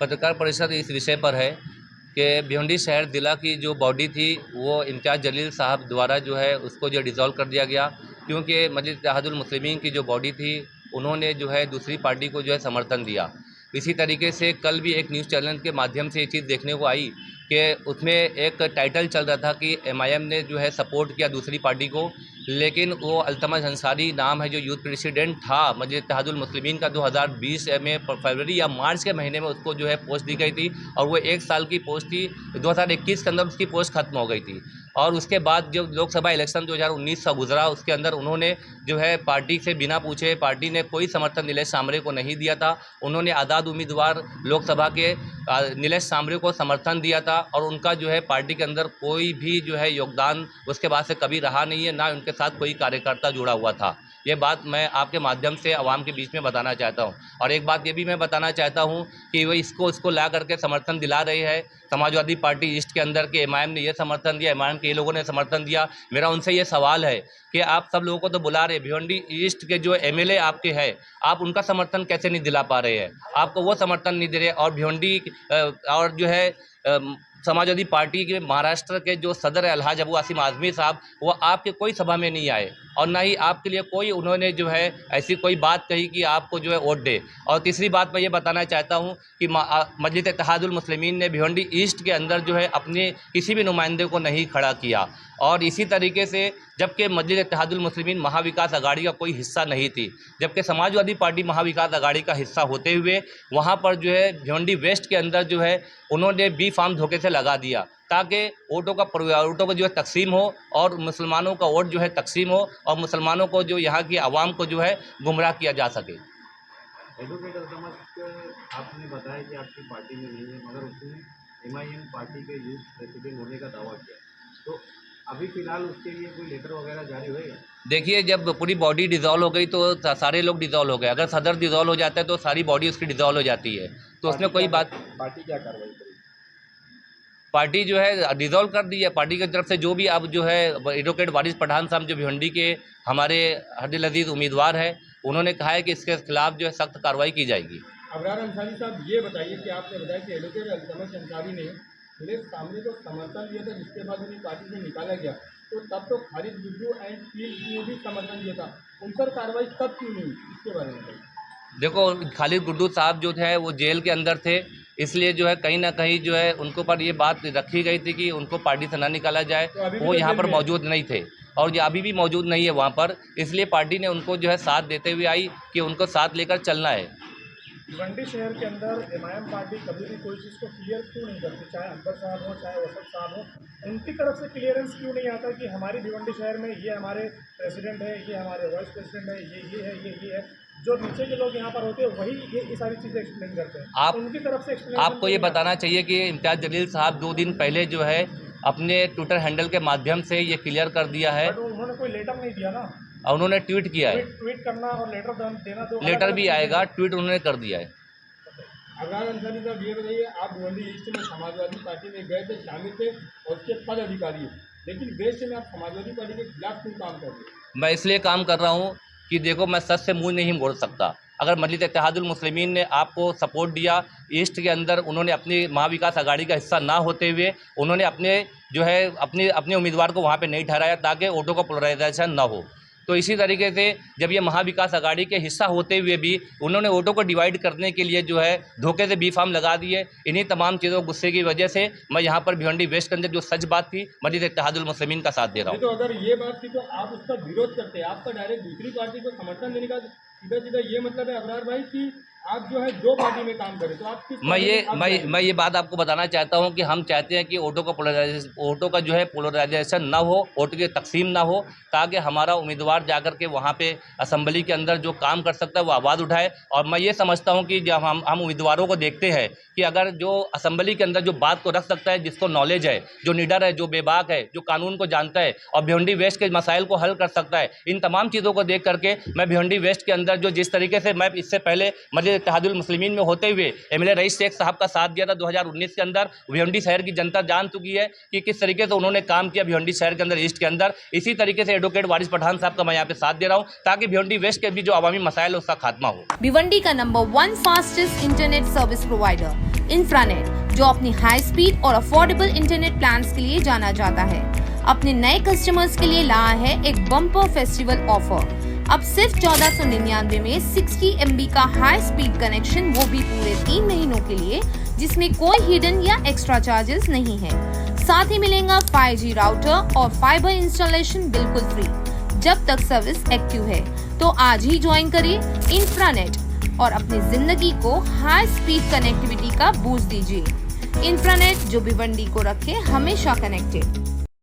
पत्रकार परिषद इस विषय पर है कि भिवंडी शहर जिला की जो बॉडी थी वो इम्तियाज़ जलील साहब द्वारा जो है उसको जो डिज़ोल्व कर दिया गया, क्योंकि मजलिस इत्तेहादुल मुस्लिमीन की जो बॉडी थी उन्होंने जो है दूसरी पार्टी को जो है समर्थन दिया। इसी तरीके से कल भी एक न्यूज़ चैनल के माध्यम से ये चीज़ देखने को आई कि उसमें एक टाइटल चल रहा था कि एमआईएम ने जो है सपोर्ट किया दूसरी पार्टी को, लेकिन वो अल्तमश अंसारी नाम है जो यूथ प्रेसिडेंट था मजलिस इत्तेहादुल मुस्लिमीन का 2020 में फरवरी या मार्च के महीने में उसको जो है पोस्ट दी गई थी और वो 1 साल की पोस्ट थी। 2021 के अंदर उसकी पोस्ट खत्म हो गई थी और उसके बाद जब लोकसभा इलेक्शन 2019 का गुजरा उसके अंदर उन्होंने जो है पार्टी से बिना पूछे, पार्टी ने कोई समर्थन नीलेश सांबरे को नहीं दिया था। उन्होंने आज़ाद उम्मीदवार लोकसभा के नीलेश सांबरे को समर्थन दिया था और उनका जो है पार्टी के अंदर कोई भी जो है योगदान उसके बाद से कभी रहा नहीं है, ना उनके साथ कोई कार्यकर्ता जुड़ा हुआ था। ये बात मैं आपके माध्यम से आवाम के बीच में बताना चाहता हूँ। और एक बात ये भी मैं बताना चाहता हूँ कि वो इसको ला करके समर्थन दिला रही है समाजवादी पार्टी ईस्ट के अंदर के एमआईएम ने ये समर्थन दिया, एमआईएम के ये लोगों ने समर्थन दिया। मेरा उनसे ये सवाल है कि आप सब लोगों को तो बुला रहे, भिवंडी ईस्ट के जो एमएलए आपके हैं, आप उनका समर्थन कैसे नहीं दिला पा रहे हैं? आपको वो समर्थन नहीं दे रहे और भिवंडी और जो है समाजवादी पार्टी के महाराष्ट्र के जो सदर है अलहाज अबू आसिम आज़मी साहब, वो आपके कोई सभा में नहीं आए और ना ही आपके लिए कोई उन्होंने जो है ऐसी कोई बात कही कि आपको जो है वोट दे। और तीसरी बात मैं ये बताना चाहता हूँ कि मजलिस इत्तेहादुल मुस्लिमीन ने भिवंडी ईस्ट के अंदर जो है अपने किसी भी नुमाइंदे को नहीं खड़ा किया और इसी तरीके से जबकि मजलिस इत्तेहादुल मुस्लिमीन महाविकास अघाड़ी का कोई हिस्सा नहीं थी, जबकि समाजवादी पार्टी महाविकास अघाड़ी का हिस्सा होते हुए वहाँ पर जो है भिवंडी वेस्ट के अंदर जो है उन्होंने बी फार्म धोखे से लगा दिया ताकि वोटों का जो है तकसीम हो और मुसलमानों का वोट जो है तकसीम हो और मुसलमानों को जो यहाँ की आवाम को जो है गुमराह किया जा सके। एडवोकेट अल्तमश, आपने बताया कि आपकी पार्टी में नहीं है, मगर उसने एमआईएम पार्टी के यूथ प्रेसिडेंट होने का दावा किया, तो अभी फिलहाल उसके लिए कोई लेटर वगैरह जारी होएगा? देखिए, जब पूरी बॉडी डिज़ोल्व हो गई तो सारे लोग डिज़ोल्व हो गए। अगर सदर डिज़ोल्व हो जाता है तो सारी बॉडी उसकी डिज़ोल्व हो जाती है, तो उसमें कोई बात। पार्टी क्या कार्रवाई करेगी? पार्टी जो है डिज़ोल्व कर दी है। पार्टी की तरफ से जो भी अब जो है एडवोकेट वारिस पठान साहब जो भिवंडी के हमारे हरदिल अजीज़ उम्मीदवार हैं, उन्होंने कहा है कि इसके खिलाफ जो है सख्त कार्रवाई की जाएगी। अबरार अंसारी साहब, ये बताइए कि आपने बताया कि एडवोकेट अल्तमश अंसारी ने नीलेश सांबरे को समर्थन दिया था, जिसके बाद उन्हें पार्टी से निकाला गया, तो तब तो खालिद गुड्डू एंड पील ने भी समर्थन दिया था, उन पर कार्रवाई तब क्यों नहीं हुई? इसके बारे में बताइए। देखो, खालिद गुड्डू साहब जो थे वो जेल के अंदर थे, इसलिए जो है कहीं ना कहीं जो है उनके ऊपर ये बात रखी गई थी कि उनको पार्टी से ना निकाला जाए। तो वो यहाँ पर मौजूद नहीं थे और ये अभी भी मौजूद नहीं है वहाँ पर, इसलिए पार्टी ने उनको जो है साथ देते हुए आई कि उनको साथ लेकर चलना है। भिवंडी शहर के अंदर एमआईएम पार्टी कभी भी कोई चीज़ को क्लियर क्यों नहीं करती, चाहे अकबर साहब हो चाहे वसत साहब हो, उनकी तरफ से क्लियरेंस क्यों नहीं आता कि हमारी भिवंडी शहर में ये हमारे प्रेसिडेंट है, ये हमारे वाइस प्रेसिडेंट है, ये है, ये है। जो नीचे के लोग यहाँ पर होते हैं वही ये सारी चीज़ें एक्सप्लेन करते हैं। आप उनकी तरफ से एक्सप्लेन आपको ये बताना चाहिए कि इम्तियाज़ जलील साहब 2 दिन पहले जो है अपने ट्विटर हैंडल के माध्यम से ये क्लियर कर दिया है। बट उन्होंने कोई लेटर नहीं दिया ना। और उन्होंने ट्वीट किया है। ट्वीट करना और लेटर देना तो लेटर भी आएगा, ट्वीट उन्होंने कर दिया है। अबरार अंसारी साहब, ये बताइए, आप भिवंडी ईस्ट में समाजवादी पार्टी में गए थे, शामिल थे और उसके पद अधिकारी, लेकिन वेस्ट में आप समाजवादी पार्टी के खिलाफ क्यों काम कर रहे हैं? मैं इसलिए काम कर रहा हूँ कि देखो, मैं सच से मुँह नहीं मोड़ सकता। अगर मजलिस इत्तेहादुल मुस्लिमीन ने आपको सपोर्ट दिया ईस्ट के अंदर, उन्होंने अपनी महाविकास अघाड़ी का हिस्सा ना होते हुए उन्होंने अपने जो है अपने उम्मीदवार को वहाँ पे नहीं ठहराया ताकि वोटों का पोलराइजेशन ना हो। तो इसी तरीके से जब ये महाविकास अघाड़ी के हिस्सा होते हुए भी उन्होंने वोटों को डिवाइड करने के लिए जो है धोखे से बी फार्म लगा दिए। इन्हीं तमाम चीज़ों गुस्से की वजह से मैं यहाँ पर भिवंडी वेस्ट के अंदर जो सच बात थी मजलिस इत्तेहादुल मुस्लिमीन का साथ दे रहा हूँ। तो अगर ये बात थी तो आप उसका विरोध करते हैं, आपका डायरेक्ट दूसरी पार्टी को समर्थन देने का सीधा सीधा ये मतलब है अबरार भाई कि आप जो है दो पार्टी में काम करें, तो आप किस मैं ये बात आपको बताना चाहता हूं कि हम चाहते हैं कि वोटों का जो है पोलराइजेशन ना हो, वोट की तकसीम ना हो, ताकि हमारा उम्मीदवार जाकर के वहां पे असेंबली के अंदर जो काम कर सकता है वो आवाज़ उठाए। और मैं ये समझता हूं कि जब हम उम्मीदवारों को देखते हैं कि अगर जो असेंबली के अंदर जो बात को रख सकता है, जिसको नॉलेज है, जो निडर है, जो बेबाक है, जो कानून को जानता है और भिवंडी वेस्ट के मसाइल को हल कर सकता है, इन तमाम चीज़ों को देख करके मैं भिवंडी वेस्ट के अंदर जो जिस तरीके से मैं इससे पहले मजलिस मस्जिद इत्तेहादुल मुस्लिमीन में होते हुए एमएलए रईस शेख साहब का साथ दिया था 2019 के अंदर। भिवंडी शहर की जनता जान चुकी है कि किस तरीके से उन्होंने काम किया भिवंडी शहर के अंदर, ईस्ट के अंदर। इसी तरीके से एडवोकेट वारिस पठान साहब का मैं यहाँ पे साथ दे रहा हूँ ताकि भिवंडी वेस्ट के भी जो अवामी मसाइल है उसका खात्मा हो। भिवंडी का number 1 fastest internet service provider Infranet, जो अपनी हाई स्पीड और अफोर्डेबल इंटरनेट प्लान्स के लिए जाना जाता है, अपने नए कस्टमर्स के लिए लाया है एक बम्पर फेस्टिवल ऑफर। अब सिर्फ 1499 में 60 MB का हाई स्पीड कनेक्शन, वो भी पूरे 3 महीनों के लिए, जिसमें कोई हिडन या एक्स्ट्रा चार्जेस नहीं है। साथ ही मिलेगा 5G राउटर और फाइबर इंस्टॉलेशन बिल्कुल फ्री जब तक सर्विस एक्टिव है। तो आज ही ज्वाइन करिए इंफ्रानेट और अपनी जिंदगी को हाई स्पीड कनेक्टिविटी का बूस्ट दीजिए। इंफ्रानेट, जो भिवंडी को रखे हमेशा कनेक्टेड।